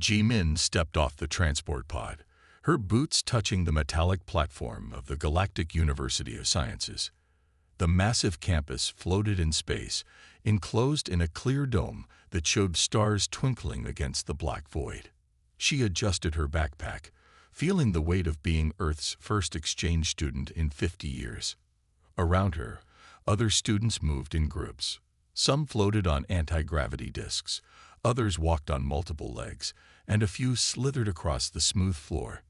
Ji-min stepped off the transport pod, her boots touching the metallic platform of the Galactic University of Sciences. The massive campus floated in space, enclosed in a clear dome that showed stars twinkling against the black void. She adjusted her backpack, feeling the weight of being Earth's first exchange student in 50 years. Around her, other students moved in groups. Some floated on anti-gravity discs, others walked on multiple legs, and a few slithered across the smooth floor.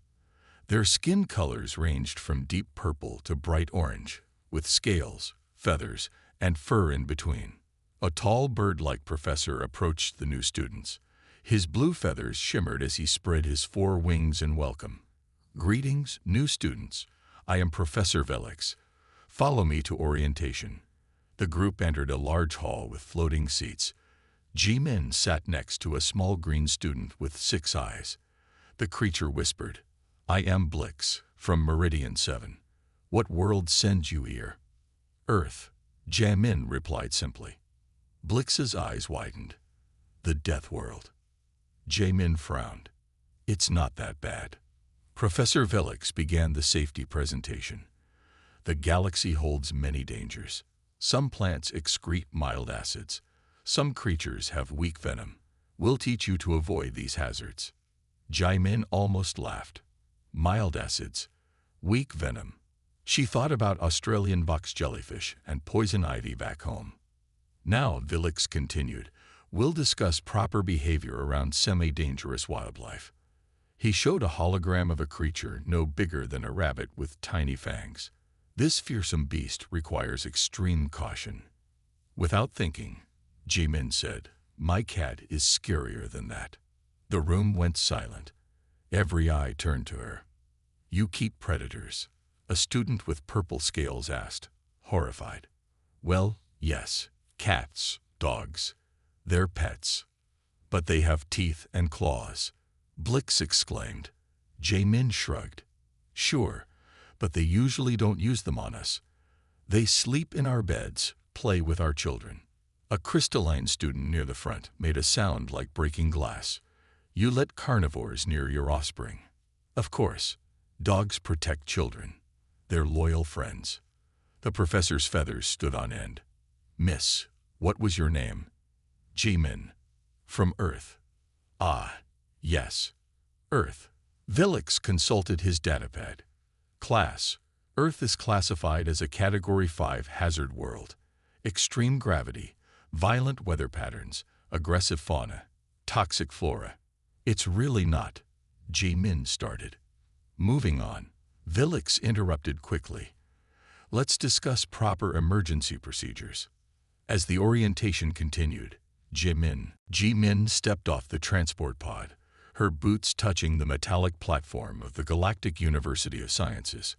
Their skin colors ranged from deep purple to bright orange, with scales, feathers, and fur in between. A tall bird-like professor approached the new students. His blue feathers shimmered as he spread his 4 wings in welcome. "Greetings, new students. I am Professor Velix. Follow me to orientation." The group entered a large hall with floating seats. Ji-min sat next to a small green student with 6 eyes. The creature whispered, "I am Blix, from Meridian 7. What world sends you here?" "Earth," Ji-min replied simply. Blix's eyes widened. "The Deathworld." Ji-min frowned. "It's not that bad." Professor Velix began the safety presentation. "The galaxy holds many dangers. Some plants excrete mild acids. Some creatures have weak venom. We'll teach you to avoid these hazards." Ji-min almost laughed. Mild acids, weak venom. She thought about Australian box jellyfish and poison ivy back home. Now, Velix continued, "We'll discuss proper behavior around semi-dangerous wildlife." He showed a hologram of a creature no bigger than a rabbit with tiny fangs. "This fearsome beast requires extreme caution." Without thinking, Ji-min said, "My cat is scarier than that." The room went silent. Every eye turned to her. "You keep predators?" a student with purple scales asked, horrified. "Well, yes, cats, dogs. They're pets. But they have teeth and claws," Blix exclaimed. Ji-min shrugged. "Sure, but they usually don't use them on us. They sleep in our beds, play with our children." A crystalline student near the front made a sound like breaking glass. "You let carnivores near your offspring." "Of course. Dogs protect children. They're loyal friends." The professor's feathers stood on end. "Miss, what was your name?" "Ji-min. From Earth." "Ah, yes. Earth." Velix consulted his datapad. "Class. Earth is classified as a Category 5 hazard world. Extreme gravity, violent weather patterns, aggressive fauna, toxic flora." "It's really not," Ji-min started. "Moving on," Velix interrupted quickly. "Let's discuss proper emergency procedures." As the orientation continued, Ji-min stepped off the transport pod, her boots touching the metallic platform of the Galactic University of Sciences.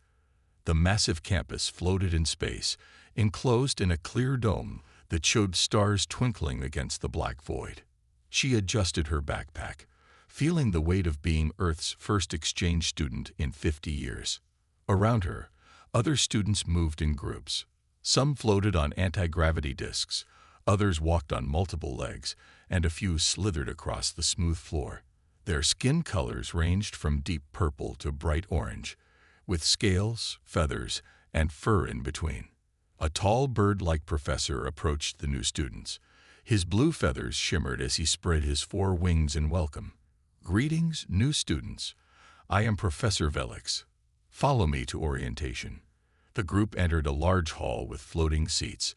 The massive campus floated in space, enclosed in a clear dome that showed stars twinkling against the black void. She adjusted her backpack, feeling the weight of being Earth's first exchange student in 50 years. Around her, other students moved in groups. Some floated on anti-gravity discs, others walked on multiple legs, and a few slithered across the smooth floor. Their skin colors ranged from deep purple to bright orange, with scales, feathers, and fur in between. A tall bird-like professor approached the new students. His blue feathers shimmered as he spread his 4 wings in welcome. "Greetings, new students. I am Professor Velix. Follow me to orientation." The group entered a large hall with floating seats.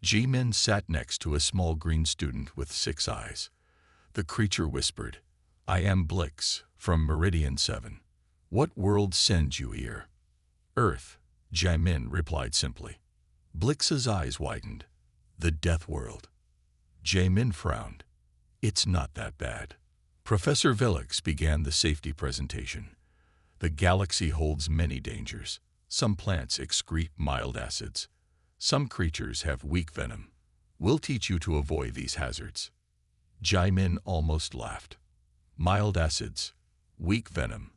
Ji-min sat next to a small green student with 6 eyes. The creature whispered, "I am Blix, from Meridian 7. What world sends you here?" "Earth," Ji-min replied simply. Blix's eyes widened. "The Deathworld." Ji-min frowned. "It's not that bad." Professor Velix began the safety presentation. "The galaxy holds many dangers. Some plants excrete mild acids. Some creatures have weak venom. We'll teach you to avoid these hazards." Ji-min almost laughed. Mild acids, weak venom.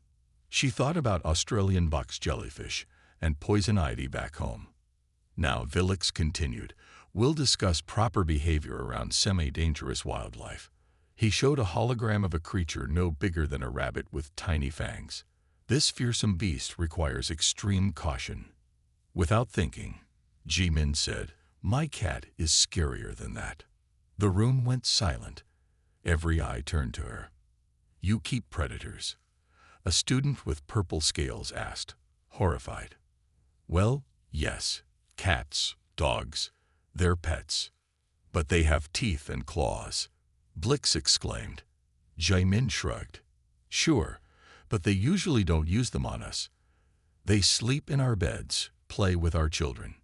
She thought about Australian box jellyfish and poison ivy back home. Now, Velix continued, "We'll discuss proper behavior around semi-dangerous wildlife." He showed a hologram of a creature no bigger than a rabbit with tiny fangs. This fearsome beast requires extreme caution. Without thinking, Jimin said, "My cat is scarier than that." The room went silent. Every eye turned to her. "You keep predators?" A student with purple scales asked, horrified. "Well, yes. Cats, dogs, they're pets. But they have teeth and claws," Blix exclaimed. Jimin shrugged. "Sure, but they usually don't use them on us. They sleep in our beds, play with our children."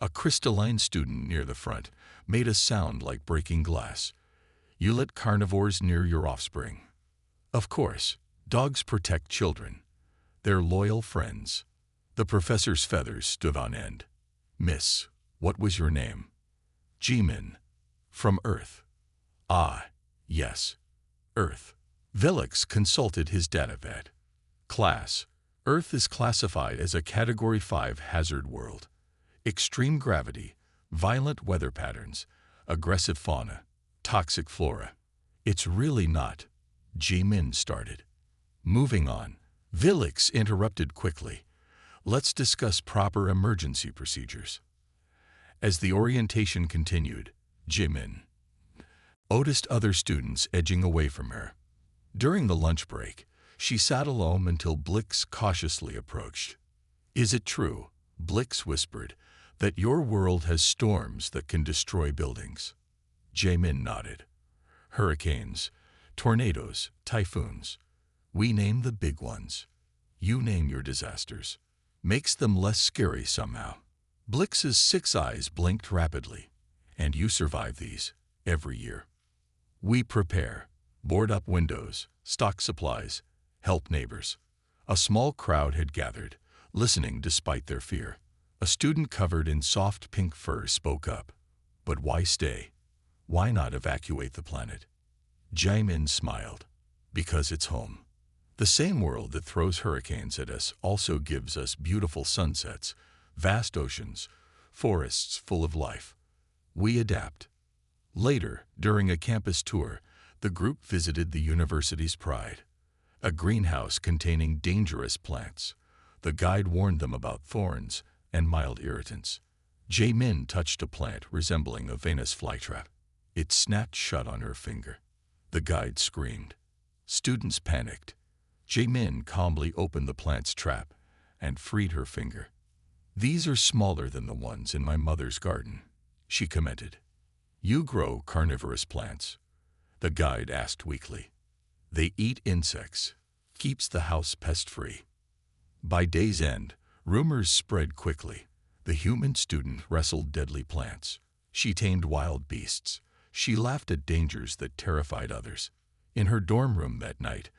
A crystalline student near the front made a sound like breaking glass. "You let carnivores near your offspring?" "Of course. Dogs protect children. They're loyal friends." The professor's feathers stood on end. "Miss, what was your name?" "Jimin. From Earth." "Ah, yes. Earth." Vilix consulted his datapad. "Class: Earth is classified as a Category 5 hazard world. Extreme gravity, violent weather patterns, aggressive fauna, toxic flora." "It's really not," Jimin started. "Moving on," Vilix interrupted quickly. "Let's discuss proper emergency procedures." As the orientation continued, Jimin noticed other students edging away from her. During the lunch break, she sat alone until Blix cautiously approached. "Is it true," Blix whispered, "that your world has storms that can destroy buildings?" Jimin nodded. "Hurricanes, tornadoes, typhoons. We name the big ones. You name your disasters. Makes them less scary somehow." Blix's 6 eyes blinked rapidly. "And you survive these, every year." "We prepare, board up windows, stock supplies, help neighbors." A small crowd had gathered, listening despite their fear. A student covered in soft pink fur spoke up. "But why stay? Why not evacuate the planet?" Jimin smiled. "Because it's home. The same world that throws hurricanes at us also gives us beautiful sunsets, vast oceans, forests full of life. We adapt." Later, during a campus tour, the group visited the university's pride, a greenhouse containing dangerous plants. The guide warned them about thorns and mild irritants. Jimin touched a plant resembling a Venus flytrap. It snapped shut on her finger. The guide screamed. Students panicked. Jimin calmly opened the plant's trap and freed her finger. "These are smaller than the ones in my mother's garden," she commented. "You grow carnivorous plants?" the guide asked weakly. "They eat insects. Keeps the house pest-free." By day's end, rumors spread quickly. The human student wrestled deadly plants. She tamed wild beasts. She laughed at dangers that terrified others. In her dorm room that night,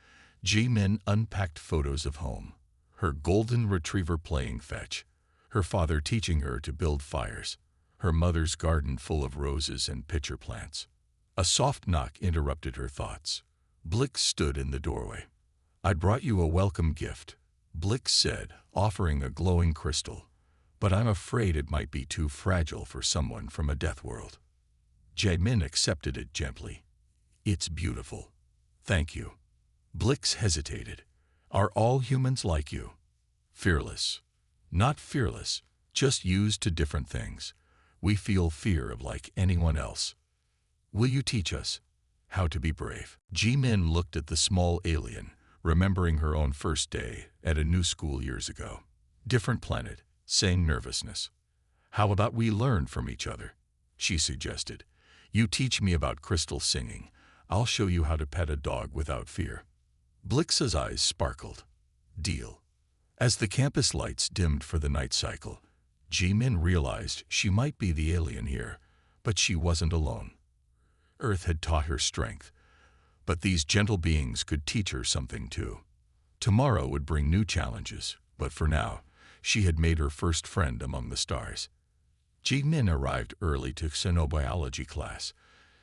Jimin unpacked photos of home. Her golden retriever playing fetch. Her father teaching her to build fires. Her mother's garden full of roses and pitcher plants. A soft knock interrupted her thoughts. Blix stood in the doorway. "I brought you a welcome gift," Blix said, offering a glowing crystal. "But I'm afraid it might be too fragile for someone from a death world." Jimin accepted it gently. "It's beautiful. Thank you." Blix hesitated. "Are all humans like you?" "Fearless." "Not fearless, just used to different things. We feel fear of like anyone else." "Will you teach us how to be brave?" Jimin looked at the small alien, remembering her own first day at a new school years ago. Different planet, same nervousness. "How about we learn from each other?" she suggested. "You teach me about crystal singing. I'll show you how to pet a dog without fear." Blix's eyes sparkled. "Deal." As the campus lights dimmed for the night cycle, Jimin realized she might be the alien here, but she wasn't alone. Earth had taught her strength, but these gentle beings could teach her something too. Tomorrow would bring new challenges, but for now, she had made her first friend among the stars. Jimin arrived early to xenobiology class,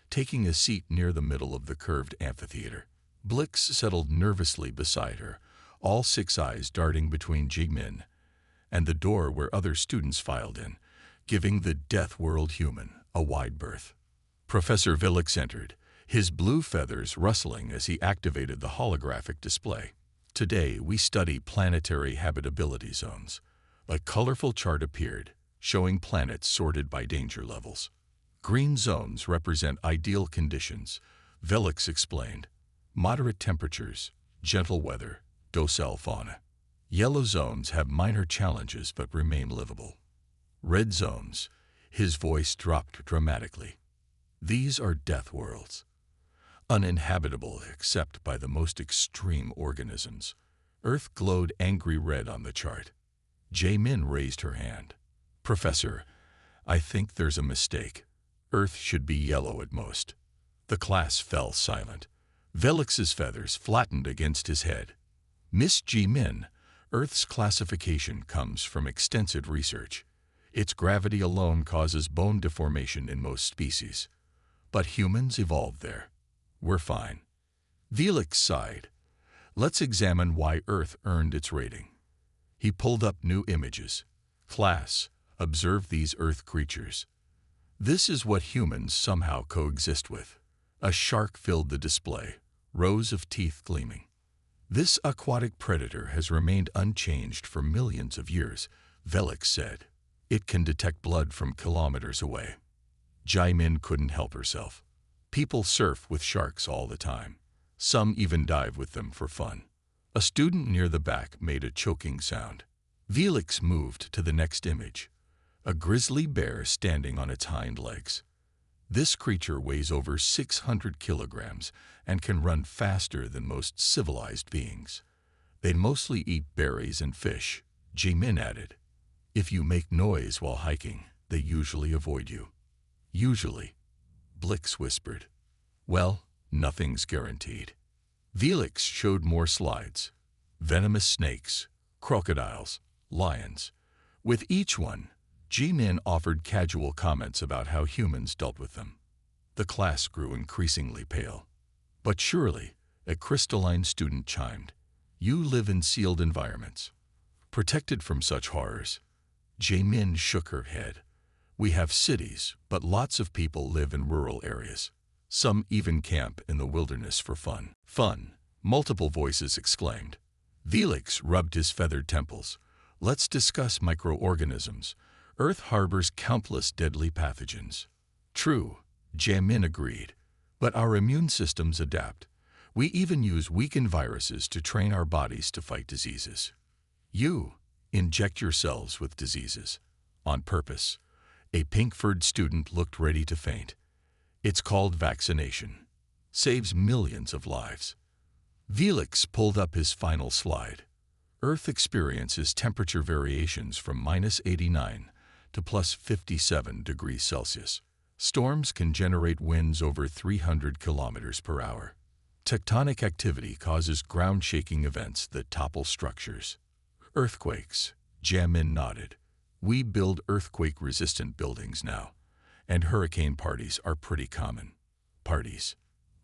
taking a seat near the middle of the curved amphitheater. Blix settled nervously beside her, all 6 eyes darting between Jimin and the door where other students filed in, giving the Deathworld human a wide berth. Professor Vilix entered, his blue feathers rustling as he activated the holographic display. Today, we study planetary habitability zones. A colorful chart appeared, showing planets sorted by danger levels. Green zones represent ideal conditions, Velix explained. Moderate temperatures, gentle weather, docile fauna. Yellow zones have minor challenges but remain livable. Red zones, his voice dropped dramatically. These are death worlds, uninhabitable except by the most extreme organisms. Earth glowed angry red on the chart. Jae-min raised her hand. Professor, I think there's a mistake. Earth should be yellow at most. The class fell silent. Velix's feathers flattened against his head. Miss Jae-min, Earth's classification comes from extensive research. Its gravity alone causes bone deformation in most species. But humans evolved there. We're fine. Velix sighed. Let's examine why Earth earned its rating. He pulled up new images. Class, observe these Earth creatures. This is what humans somehow coexist with. A shark filled the display, rows of teeth gleaming. This aquatic predator has remained unchanged for millions of years, Velix said. It can detect blood from kilometers away. Jae-min couldn't help herself. People surf with sharks all the time. Some even dive with them for fun. A student near the back made a choking sound. Velix moved to the next image. A grizzly bear standing on its hind legs. This creature weighs over 600 kilograms and can run faster than most civilized beings. They mostly eat berries and fish, Jae-min added. If you make noise while hiking, they usually avoid you. Usually, Blix whispered. Well, nothing's guaranteed. Velix showed more slides. Venomous snakes, crocodiles, lions. With each one, Jae-min offered casual comments about how humans dealt with them. The class grew increasingly pale. But surely, a crystalline student chimed. You live in sealed environments, protected from such horrors. Jae-min shook her head. We have cities, but lots of people live in rural areas. Some even camp in the wilderness for fun. Fun, multiple voices exclaimed. Velix rubbed his feathered temples. Let's discuss microorganisms. Earth harbors countless deadly pathogens. True, Jae-min agreed. But our immune systems adapt. We even use weakened viruses to train our bodies to fight diseases. You inject yourselves with diseases. On purpose. A pink-furred student looked ready to faint. It's called vaccination. Saves millions of lives. Velix pulled up his final slide. Earth experiences temperature variations from -89 to +57 degrees Celsius. Storms can generate winds over 300 kilometers per hour. Tectonic activity causes ground-shaking events that topple structures. Earthquakes, Jae-min nodded. We build earthquake-resistant buildings now, and hurricane parties are pretty common. Parties,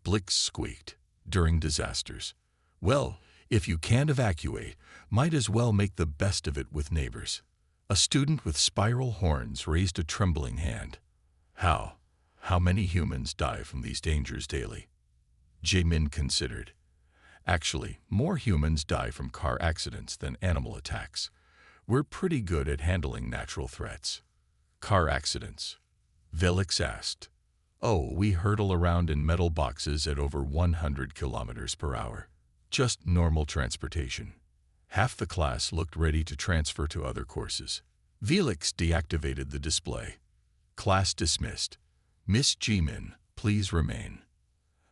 Blix squeaked, during disasters. Well, if you can't evacuate, might as well make the best of it with neighbors. A student with spiral horns raised a trembling hand. How many humans die from these dangers daily? Jae-min considered. Actually, more humans die from car accidents than animal attacks. We're pretty good at handling natural threats. Car accidents? Velix asked. Oh, we hurtle around in metal boxes at over 100 kilometers per hour. Just normal transportation. Half the class looked ready to transfer to other courses. Velix deactivated the display. Class dismissed. Miss Jae-min, please remain.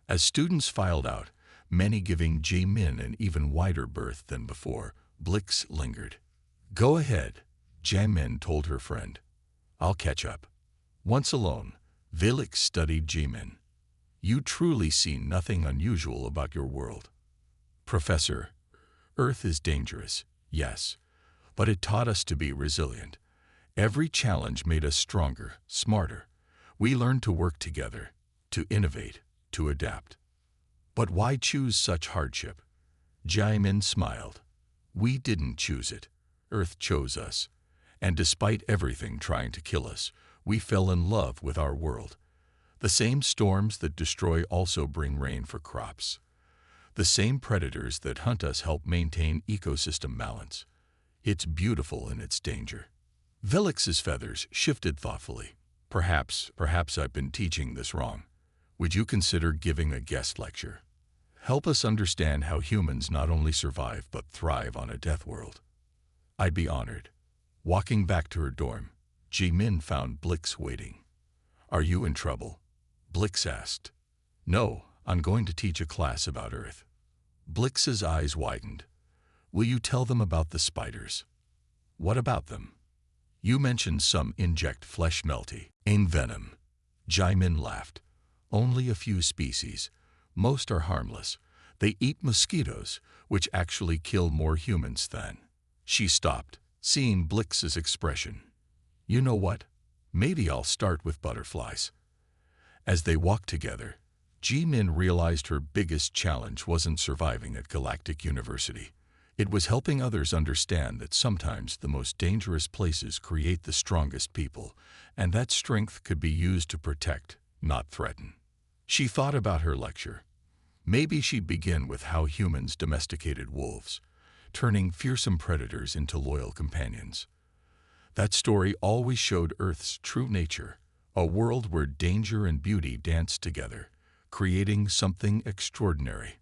As students filed out, many giving Jae-min an even wider berth than before, Blix lingered. Go ahead, Jae-min told her friend. I'll catch up. Once alone, Velix studied Jae-min. You truly see nothing unusual about your world. Professor, Earth is dangerous, yes, but it taught us to be resilient. Every challenge made us stronger, smarter. We learned to work together, to innovate, to adapt. But why choose such hardship? Jae-min smiled. We didn't choose it. Earth chose us. And despite everything trying to kill us, we fell in love with our world. The same storms that destroy also bring rain for crops. The same predators that hunt us help maintain ecosystem balance. It's beautiful in its danger. Velix's feathers shifted thoughtfully. Perhaps I've been teaching this wrong. Would you consider giving a guest lecture? Help us understand how humans not only survive but thrive on a death world. I'd be honored. Walking back to her dorm, Ji-min found Blix waiting. Are you in trouble? Blix asked. No, I'm going to teach a class about Earth. Blix's eyes widened. Will you tell them about the spiders? What about them? You mentioned some inject flesh melty, ain venom. Ji-min laughed. Only a few species. Most are harmless. They eat mosquitoes, which actually kill more humans than. She stopped, seeing Blix's expression. You know what? Maybe I'll start with butterflies. As they walked together, Ji-min realized her biggest challenge wasn't surviving at Galactic University. It was helping others understand that sometimes the most dangerous places create the strongest people, and that strength could be used to protect, not threaten. She thought about her lecture. Maybe she'd begin with how humans domesticated wolves, turning fearsome predators into loyal companions. That story always showed Earth's true nature, a world where danger and beauty danced together, creating something extraordinary.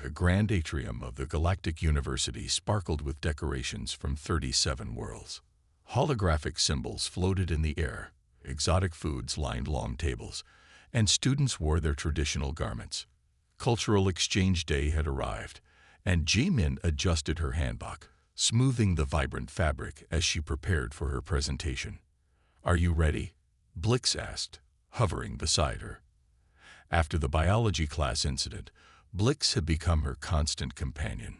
The grand atrium of the Galactic University sparkled with decorations from 37 worlds. Holographic symbols floated in the air, exotic foods lined long tables, and students wore their traditional garments. Cultural Exchange Day had arrived, and Ji-min adjusted her hanbok, smoothing the vibrant fabric as she prepared for her presentation. Are you ready? Blix asked, hovering beside her. After the biology class incident, Blix had become her constant companion.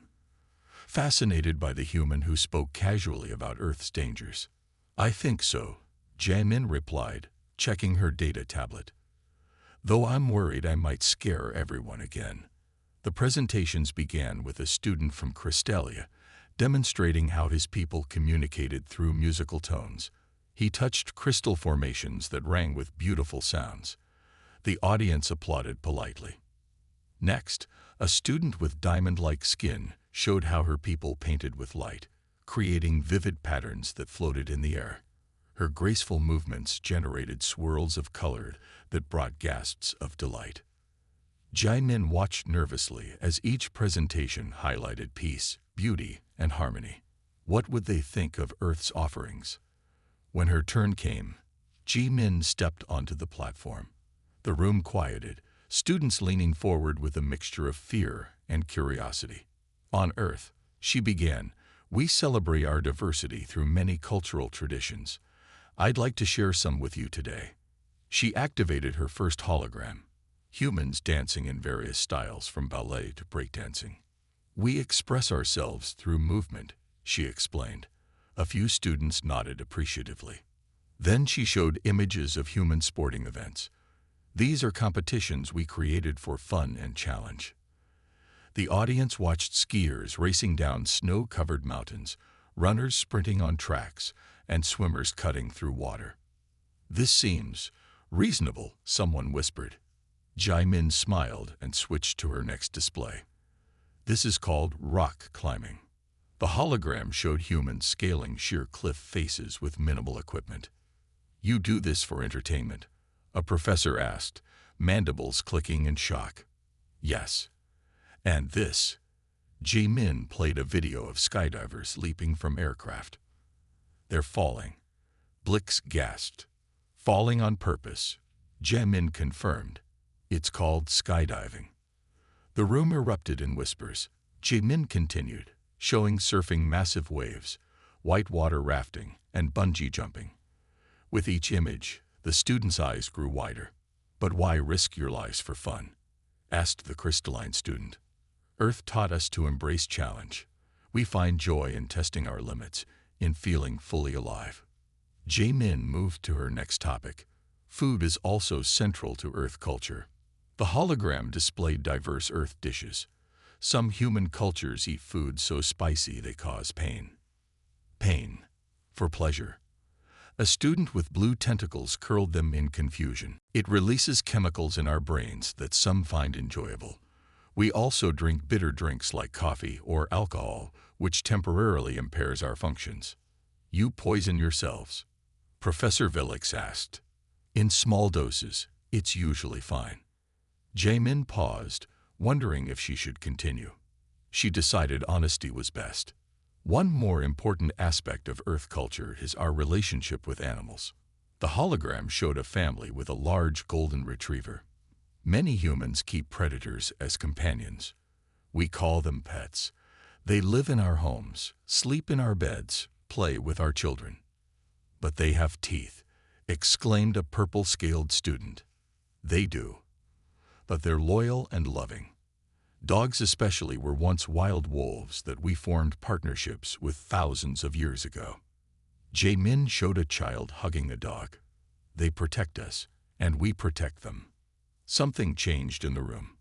Fascinated by the human who spoke casually about Earth's dangers. I think so, Ji-min replied, checking her data tablet. Though I'm worried I might scare everyone again. The presentations began with a student from Crystalia, demonstrating how his people communicated through musical tones. He touched crystal formations that rang with beautiful sounds. The audience applauded politely. Next, a student with diamond-like skin showed how her people painted with light, creating vivid patterns that floated in the air. Her graceful movements generated swirls of color that brought gasps of delight. Ji-min watched nervously as each presentation highlighted peace, beauty, and harmony. What would they think of Earth's offerings? When her turn came, Ji-min stepped onto the platform. The room quieted, students leaning forward with a mixture of fear and curiosity. On Earth, she began, we celebrate our diversity through many cultural traditions. I'd like to share some with you today. She activated her first hologram, humans dancing in various styles from ballet to breakdancing. We express ourselves through movement, she explained. A few students nodded appreciatively. Then she showed images of human sporting events. These are competitions we created for fun and challenge. The audience watched skiers racing down snow-covered mountains, runners sprinting on tracks, and swimmers cutting through water. This seems reasonable, someone whispered. Ji-min smiled and switched to her next display. This is called rock climbing. The hologram showed humans scaling sheer cliff faces with minimal equipment. You do this for entertainment? A professor asked, mandibles clicking in shock. Yes. And this? Ji-min played a video of skydivers leaping from aircraft. They're falling. Blix gasped. Falling on purpose, Ji-min confirmed. It's called skydiving. The room erupted in whispers. Ji-min continued, showing surfing massive waves, whitewater rafting, and bungee jumping. With each image, the students' eyes grew wider. But why risk your lives for fun? Asked the crystalline student. Earth taught us to embrace challenge. We find joy in testing our limits, in feeling fully alive. Ji-min moved to her next topic. Food is also central to Earth culture. The hologram displayed diverse Earth dishes. Some human cultures eat food so spicy they cause pain. Pain for pleasure. A student with blue tentacles curled them in confusion. It releases chemicals in our brains that some find enjoyable. We also drink bitter drinks like coffee or alcohol, which temporarily impairs our functions. You poison yourselves? Professor Villix asked. In small doses, it's usually fine. Jaemin paused, wondering if she should continue. She decided honesty was best. One more important aspect of Earth culture is our relationship with animals. The hologram showed a family with a large golden retriever. Many humans keep predators as companions. We call them pets. They live in our homes, sleep in our beds, play with our children. But they have teeth, exclaimed a purple-scaled student. They do. But they're loyal and loving. Dogs especially were once wild wolves that we formed partnerships with thousands of years ago. Jaemin showed a child hugging a dog. They protect us, and we protect them. Something changed in the room.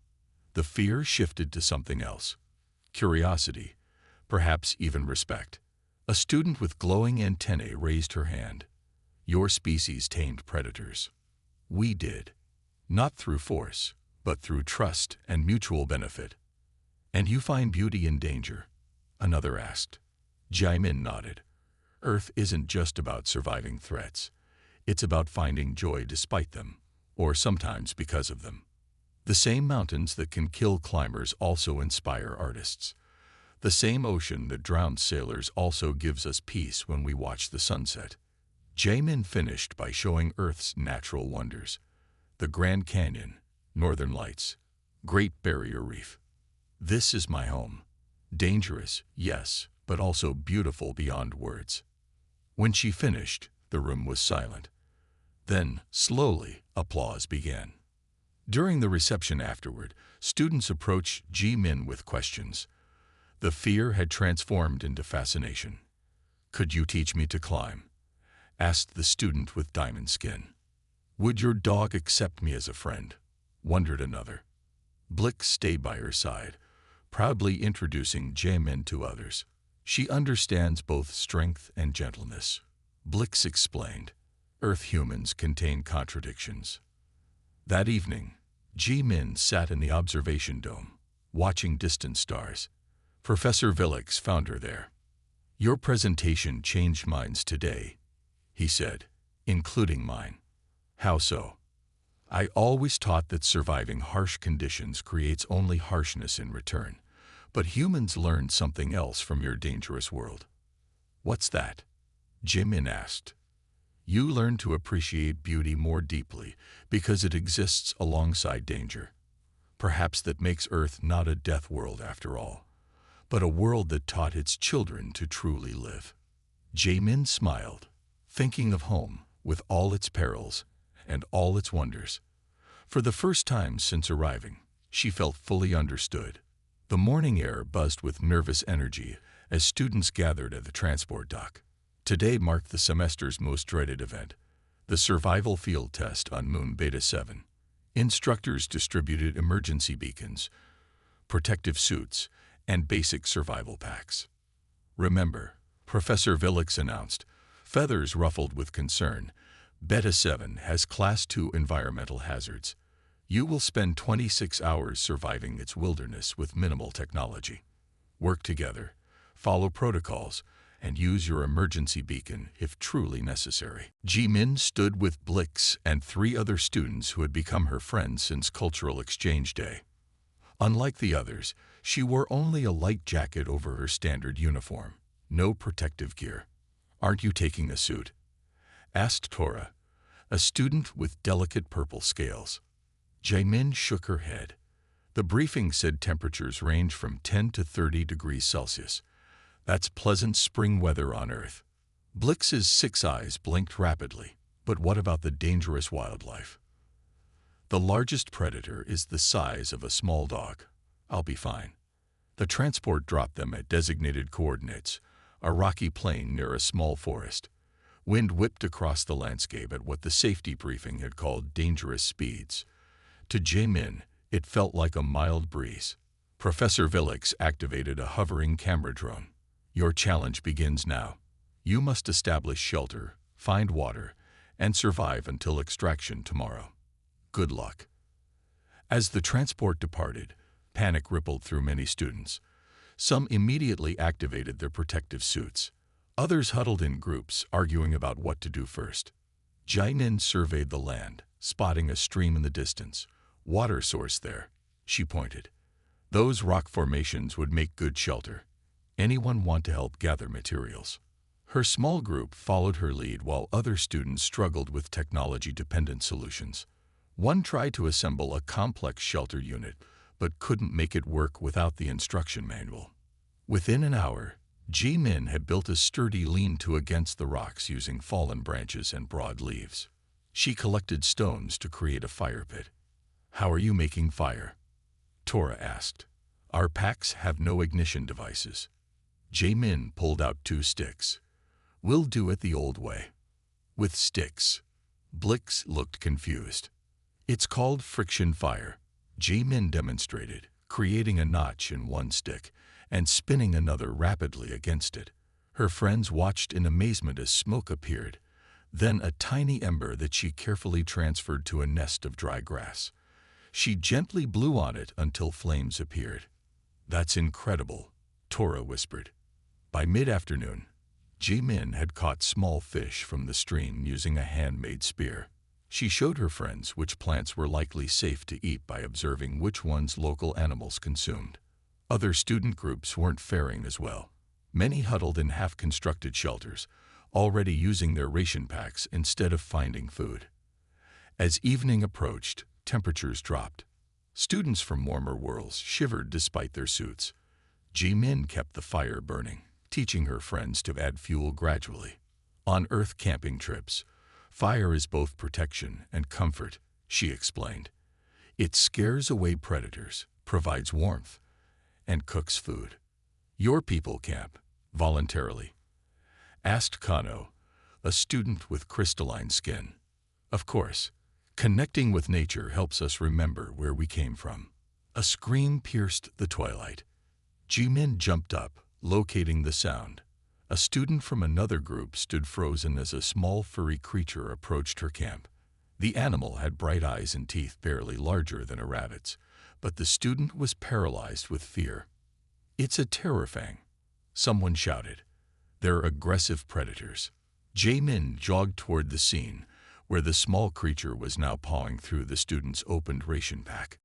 The fear shifted to something else. Curiosity, perhaps even respect. A student with glowing antennae raised her hand. Your species tamed predators. We did. Not through force, but through trust and mutual benefit. And you find beauty in danger? Another asked. Jaemin nodded. Earth isn't just about surviving threats. It's about finding joy despite them, or sometimes because of them. The same mountains that can kill climbers also inspire artists. The same ocean that drowns sailors also gives us peace when we watch the sunset. Jaemin finished by showing Earth's natural wonders. The Grand Canyon, Northern Lights, Great Barrier Reef. This is my home. Dangerous, yes, but also beautiful beyond words. When she finished, the room was silent. Then, slowly, applause began. During the reception afterward, students approached Jaemin with questions. The fear had transformed into fascination. Could you teach me to climb? Asked the student with diamond skin. Would your dog accept me as a friend? Wondered another. Blix stayed by her side, proudly introducing Jaemin to others. She understands both strength and gentleness. Blix explained. Earth humans contain contradictions. That evening, Jaemin sat in the observation dome, watching distant stars. Professor Villix found her there. Your presentation changed minds today, he said, including mine. How so? I always taught that surviving harsh conditions creates only harshness in return, but humans learned something else from your dangerous world. What's that? Jaemin asked. You learn to appreciate beauty more deeply because it exists alongside danger. Perhaps that makes Earth not a death world after all, but a world that taught its children to truly live. Jaemin smiled, thinking of home with all its perils and all its wonders. For the first time since arriving, she felt fully understood. The morning air buzzed with nervous energy as students gathered at the transport dock. Today marked the semester's most dreaded event, the survival field test on Moon Beta 7. Instructors distributed emergency beacons, protective suits, and basic survival packs. Remember, Professor Villix announced, feathers ruffled with concern, Beta 7 has Class 2 environmental hazards. You will spend 26 hours surviving its wilderness with minimal technology. Work together, follow protocols, and use your emergency beacon if truly necessary. Jaemin stood with Blix and 3 other students who had become her friends since Cultural Exchange Day. Unlike the others, she wore only a light jacket over her standard uniform, no protective gear. Aren't you taking a suit? Asked Tora, a student with delicate purple scales. Jaemin shook her head. The briefing said temperatures range from 10 to 30 degrees Celsius. That's pleasant spring weather on Earth. Blix's 6 eyes blinked rapidly. But what about the dangerous wildlife? The largest predator is the size of a small dog. I'll be fine. The transport dropped them at designated coordinates, a rocky plain near a small forest. Wind whipped across the landscape at what the safety briefing had called dangerous speeds. To Jaemin, it felt like a mild breeze. Professor Villix activated a hovering camera drone. Your challenge begins now. You must establish shelter, find water, and survive until extraction tomorrow. Good luck. As the transport departed, panic rippled through many students. Some immediately activated their protective suits. Others huddled in groups, arguing about what to do first. Jainin surveyed the land, spotting a stream in the distance. Water source there, she pointed. Those rock formations would make good shelter. Anyone want to help gather materials? Her small group followed her lead while other students struggled with technology-dependent solutions. One tried to assemble a complex shelter unit, but couldn't make it work without the instruction manual. Within an hour, Ji-min had built a sturdy lean-to against the rocks using fallen branches and broad leaves. She collected stones to create a fire pit. "How are you making fire?" Tora asked. "Our packs have no ignition devices." Ji-min pulled out 2 sticks. "We'll do it the old way." "With sticks?" Blix looked confused. "It's called friction fire," Ji-min demonstrated, creating a notch in one stick and spinning another rapidly against it. Her friends watched in amazement as smoke appeared, then a tiny ember that she carefully transferred to a nest of dry grass. She gently blew on it until flames appeared. "That's incredible," Tora whispered. By mid-afternoon, Ji-min had caught small fish from the stream using a handmade spear. She showed her friends which plants were likely safe to eat by observing which ones local animals consumed. Other student groups weren't faring as well. Many huddled in half-constructed shelters, already using their ration packs instead of finding food. As evening approached, temperatures dropped. Students from warmer worlds shivered despite their suits. Ji-min kept the fire burning, teaching her friends to add fuel gradually. On Earth camping trips, fire is both protection and comfort, she explained. It scares away predators, provides warmth, and cooks food. "Your people camp, voluntarily?" asked Kano, a student with crystalline skin. "Of course. Connecting with nature helps us remember where we came from." A scream pierced the twilight. Ji-min jumped up, locating the sound. A student from another group stood frozen as a small furry creature approached her camp. The animal had bright eyes and teeth barely larger than a rabbit's, but the student was paralyzed with fear. "It's a terrorfang," someone shouted. "They're aggressive predators." Ji-min jogged toward the scene, where the small creature was now pawing through the student's opened ration pack.